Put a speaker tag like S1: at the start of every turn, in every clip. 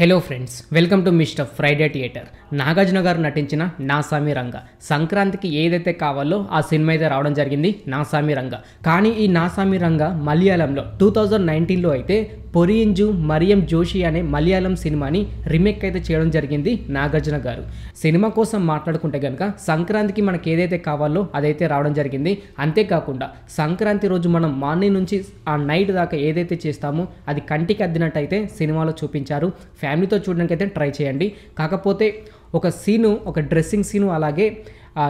S1: Hello friends, welcome to mister Friday theatre. Nagarjuna గారు నటించిన నా సామి రంగ సంక్రాంతికి ఏదైతే కావాలో ఆ సినిమా అయితే రావడం జరిగింది, నా సామి రంగ. కానీ ఈ నా సామి రంగ మలయాళంలో 2019లో అయితే పొరియింజు మరియం జోషి అనే మలయాళం సినిమాని రీమేక్ అయితే చేయడం జరిగింది నాగార్జున గారు. సినిమా కోసం మాట్లాడుకుంటే కనుక సంక్రాంతికి మనకి ఏదైతే కావాలో అదైతే రావడం జరిగింది. అంతేకాకుండా సంక్రాంతి రోజు మనం మార్నింగ్ నుంచి ఆ నైట్ దాకా ఏదైతే చేస్తామో అది కంటికి అద్దినట్టయితే సినిమాలో చూపించారు. ఫ్యామిలీతో చూడడానికి అయితే ట్రై చేయండి. కాకపోతే ఒక సీను, ఒక డ్రెస్సింగ్ సీను, అలాగే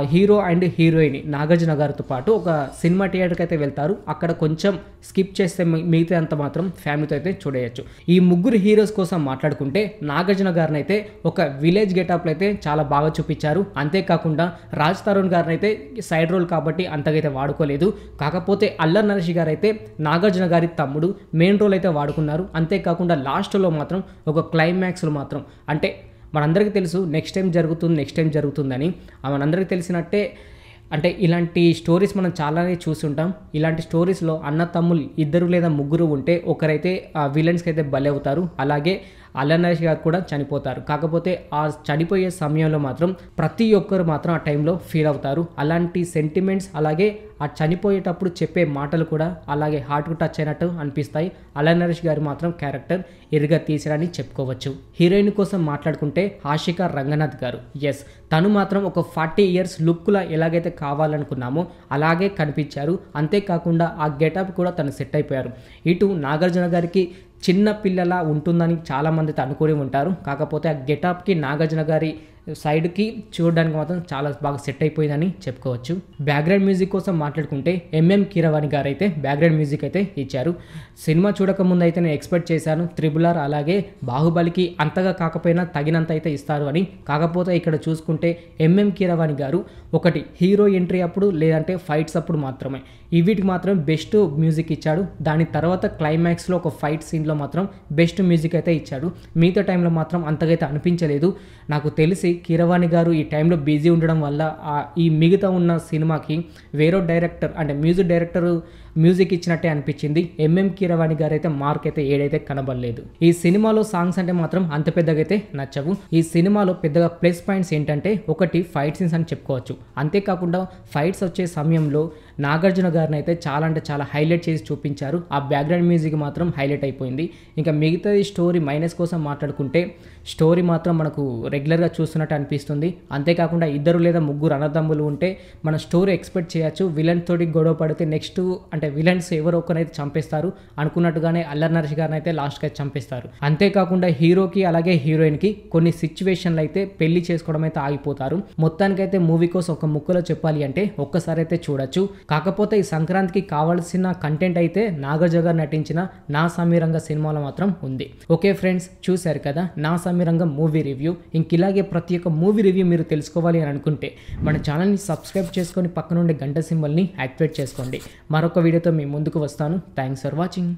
S1: హీరో అండ్ హీరోయిన్ నాగార్జున గారితో పాటు ఒక సినిమా థియేటర్కి అయితే వెళ్తారు. అక్కడ కొంచెం స్కిప్ చేస్తే మిగతా అంత మాత్రం ఫ్యామిలీతో అయితే చూడవచ్చు. ఈ ముగ్గురు హీరోస్ కోసం మాట్లాడుకుంటే నాగార్జున గారిని అయితే ఒక విలేజ్ గెటప్లో అయితే చాలా బాగా చూపించారు. అంతేకాకుండా రాజ్ తరుణ్ గారిని అయితే సైడ్ రోల్ కాబట్టి అంతగైతే వాడుకోలేదు. కాకపోతే అల్లరి నరేష్ గారు అయితే నాగార్జున గారి తమ్ముడు మెయిన్ రోల్ అయితే వాడుకున్నారు. అంతేకాకుండా లాస్ట్లో మాత్రం ఒక క్లైమాక్స్లో మాత్రం అంటే మనందరికీ తెలుసు నెక్స్ట్ టైం జరుగుతుందని. మనందరికీ తెలిసినట్టే అంటే ఇలాంటి స్టోరీస్ మనం చాలానే చూస్తుంటాం. ఇలాంటి స్టోరీస్లో అన్న తమ్ముళ్ళు ఇద్దరు లేదా ముగ్గురు ఉంటే ఒకరైతే విలన్స్కి అయితే బలి అవుతారు. అలాగే అల్లరి నరేష్ గారు కూడా చనిపోతారు. కాకపోతే ఆ చనిపోయే సమయంలో మాత్రం ప్రతి ఒక్కరు మాత్రం ఆ టైంలో ఫీల్ అవుతారు. అలాంటి సెంటిమెంట్స్, అలాగే ఆ చనిపోయేటప్పుడు చెప్పే మాటలు కూడా అలాగే హార్ట్కు టచ్ అయినట్టు అనిపిస్తాయి. అల్లరి నరేష్ గారు మాత్రం క్యారెక్టర్ ఇరుగా తీసిరని చెప్పుకోవచ్చు. హీరోయిన్ కోసం మాట్లాడుకుంటే ఆషికా రంగనాథ్ గారు, ఎస్, తను మాత్రం ఒక 40 years లుక్లా ఎలాగైతే కావాలనుకున్నామో అలాగే కనిపించారు. అంతేకాకుండా ఆ గెటప్ కూడా తను సెట్ అయిపోయారు. ఇటు నాగార్జున గారికి చిన్న పిల్లలా ఉంటుందని చాలామంది అనుకుని ఉంటారు. కాకపోతే ఆ గెటప్కి నాగార్జున గారి సైడ్కి చూడడానికి మాత్రం చాలా బాగా సెట్ అయిపోయిందని చెప్పుకోవచ్చు. బ్యాక్గ్రౌండ్ మ్యూజిక్ కోసం మాట్లాడుకుంటే ఎంఎం కీరవాణి గారు అయితే బ్యాక్గ్రౌండ్ మ్యూజిక్ అయితే ఇచ్చారు. సినిమా చూడకముందు అయితే నేను ఎక్స్పెక్ట్ చేశాను RRR అలాగే బాహుబలికి అంతగా కాకపోయినా తగినంత అయితే ఇస్తారు అని. కాకపోతే ఇక్కడ చూసుకుంటే ఎంఎం కీరవాణి గారు ఒకటి హీరో ఎంట్రీ అప్పుడు లేదంటే ఫైట్స్ అప్పుడు మాత్రమే వీటికి మాత్రం బెస్ట్ మ్యూజిక్ ఇచ్చాడు. దాని తర్వాత క్లైమాక్స్లో ఒక ఫైట్ సీన్లో మాత్రం బెస్ట్ మ్యూజిక్ అయితే ఇచ్చాడు. మిగతా టైంలో మాత్రం అంతగైతే అనిపించలేదు. నాకు తెలిసి కీరవాణి గారు ఈ టైంలో బిజీ ఉండడం వల్ల ఈ మిగతా ఉన్న సినిమాకి వేరే డైరెక్టర్ అంటే మ్యూజిక్ డైరెక్టర్ మ్యూజిక్ ఇచ్చినట్టే అనిపించింది. ఎంఎం కీరవాణి గారు అయితే మార్క్ అయితే ఏడైతే కనబడలేదు. ఈ సినిమాలో సాంగ్స్ అంటే మాత్రం అంత పెద్దగా అయితే నచ్చవు. ఈ సినిమాలో పెద్దగా ప్లస్ పాయింట్స్ ఏంటంటే ఒకటి ఫైట్ సీన్స్ అని చెప్పుకోవచ్చు. అంతేకాకుండా ఫైట్స్ వచ్చే సమయంలో నాగార్జున గారిని అయితే చాలా అంటే చాలా హైలైట్ చేసి చూపించారు. ఆ బ్యాక్గ్రౌండ్ మ్యూజిక్ మాత్రం హైలైట్ అయిపోయింది. ఇంకా మిగతాది స్టోరీ మైనస్ కోసం మాట్లాడుకుంటే స్టోరీ మాత్రం మనకు రెగ్యులర్గా చూస్తున్నట్టు అనిపిస్తుంది. అంతేకాకుండా ఇద్దరు లేదా ముగ్గురు అన్నదమ్ములు ఉంటే మన స్టోరీ ఎక్స్పెక్ట్ చేయొచ్చు. విలన్ తోటి గొడవ పడితే నెక్స్ట్ అంటే విలన్స్ ఎవరో ఒకరైతే చంపేస్తారు అనుకున్నట్టుగానే అల్లరి నరేష్ గారిని అయితే లాస్ట్కి అయితే చంపేస్తారు. అంతేకాకుండా హీరోకి అలాగే హీరోయిన్కి కొన్ని సిచ్యువేషన్లు అయితే పెళ్లి చేసుకోవడం అయితే ఆగిపోతారు. మొత్తానికైతే మూవీ కోసం ఒక ముక్కలో చెప్పాలి అంటే ఒక్కసారి అయితే చూడొచ్చు. కాకపోతే ఈ సంక్రాంతికి కావాల్సిన కంటెంట్ అయితే నాగార్జున గారు నటించిన నా సామి రంగ సినిమాలో మాత్రం ఉంది. ఓకే ఫ్రెండ్స్, చూశారు కదా నా సామి రంగ మూవీ రివ్యూ. ఇలాగే ప్రతి ఒక్క మూవీ రివ్యూ మీరు తెలుసుకోవాలి అని అనుకుంటే మన ఛానల్ని సబ్స్క్రైబ్ చేసుకొని పక్కనుండే గంట సింబల్ని యాక్టివేట్ చేసుకోండి. మరొక వీడియోతో మీ ముందుకు వస్తాను. Thanks for watching.